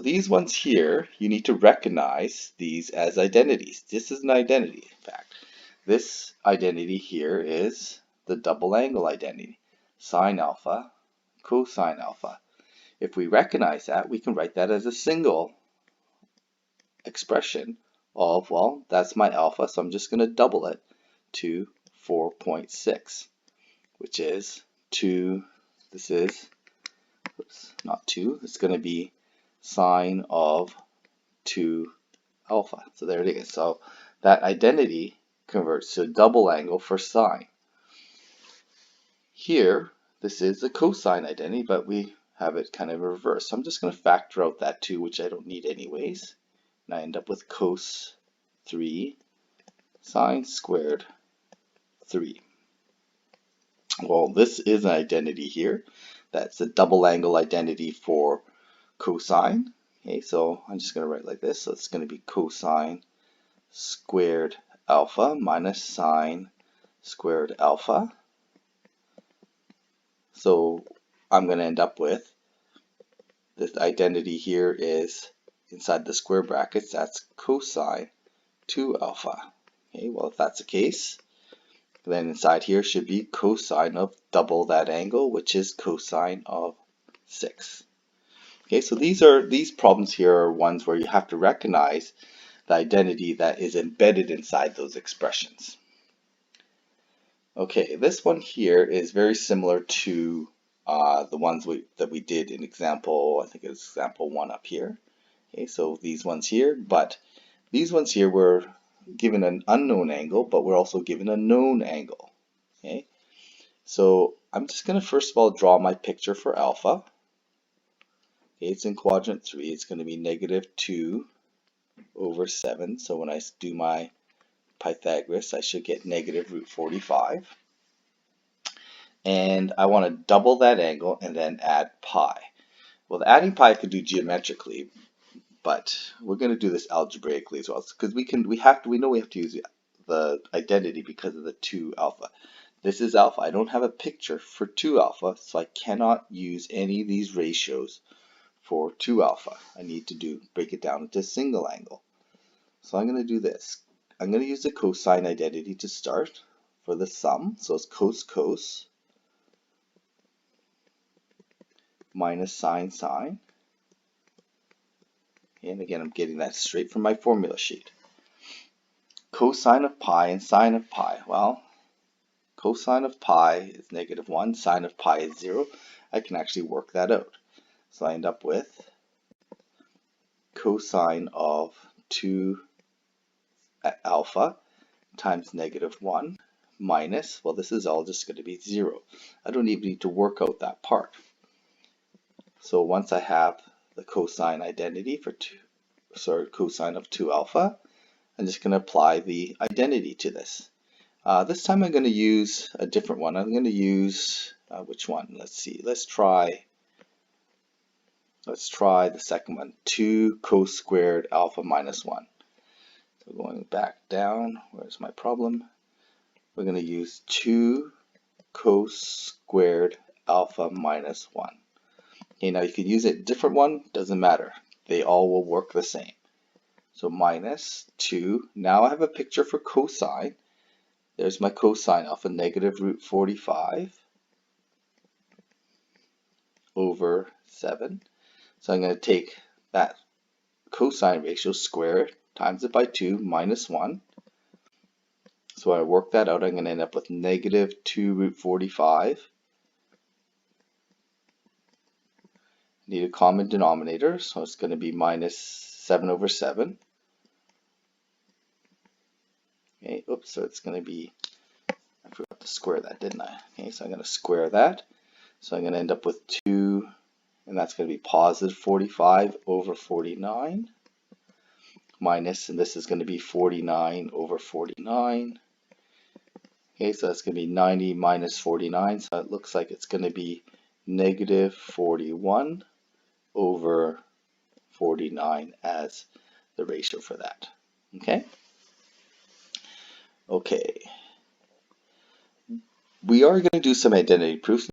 These ones here, you need to recognize these as identities. This is an identity, in fact. This identity here is the double angle identity, sine alpha, cosine alpha. If we recognize that, we can write that as a single expression of, well, that's my alpha, so I'm just going to double it to 4.6, which is 2, this is, oops, not 2, it's going to be sine of 2 alpha. So there it is. So that identity converts to a double angle for sine. Here, this is a cosine identity, but we have it kind of reversed. So I'm just going to factor out that 2, which I don't need anyways. And I end up with cos 3 sine squared 3. Well, this is an identity here. That's a double angle identity for cosine. Okay, so I'm just going to write like this. So it's going to be cosine squared alpha minus sine squared alpha. So I'm going to end up with this identity here is inside the square brackets, that's cosine 2 alpha. Okay, well, if that's the case, then inside here should be cosine of double that angle, which is cosine of 6. Okay, so these problems here are ones where you have to recognize the identity that is embedded inside those expressions. Okay, this one here is very similar to the ones that we did in example, I think it was example 1 up here. Okay, so these ones here, but these ones here were given an unknown angle, but we're also given a known angle. Okay, so I'm just going to first of all draw my picture for alpha. Okay, it's in quadrant 3. It's going to be -2 over 7. So when I do my Pythagoras, I should get -√45. And I want to double that angle and then add pi. Well, the adding pi I could do geometrically, but we're going to do this algebraically as well, because we know we have to use the identity because of the 2 alpha. This is alpha. I don't have a picture for 2 alpha, so I cannot use any of these ratios for 2 alpha. I need to break it down into a single angle. So I'm going to do this. I'm going to use the cosine identity to start for the sum. So it's cos minus sine. And again, I'm getting that straight from my formula sheet. Cosine of pi and sine of pi. Well, cosine of pi is -1, sine of pi is 0. I can actually work that out. So I end up with cosine of 2 alpha times -1 minus, well, this is all just going to be 0. I don't even need to work out that part. So once I have the cosine identity for cosine of 2 alpha, I'm just going to apply the identity to this. This time I'm going to use a different one. I'm going to use, which one? Let's see. Let's try the second one, 2 cos squared alpha minus 1. So going back down, where's my problem? We're going to use 2 cos squared alpha minus 1. Okay, now you can use a different one, doesn't matter. They all will work the same. So minus 2. Now I have a picture for cosine. There's my cosine alpha, -√45 over 7. So I'm going to take that cosine ratio, square it, times it by 2, minus 1. So I work that out, I'm going to end up with -2√45. Need a common denominator, so it's going to be -7 over 7. Okay, oops, so it's going to be, I forgot to square that, didn't I? Okay, so I'm going to square that. So I'm going to end up with 2, and that's going to be +45 over 49, minus, and this is going to be 49 over 49. Okay, so that's going to be 90 minus 49, so it looks like it's going to be -41 over 49 as the ratio for that. Okay? Okay. We are going to do some identity proofs.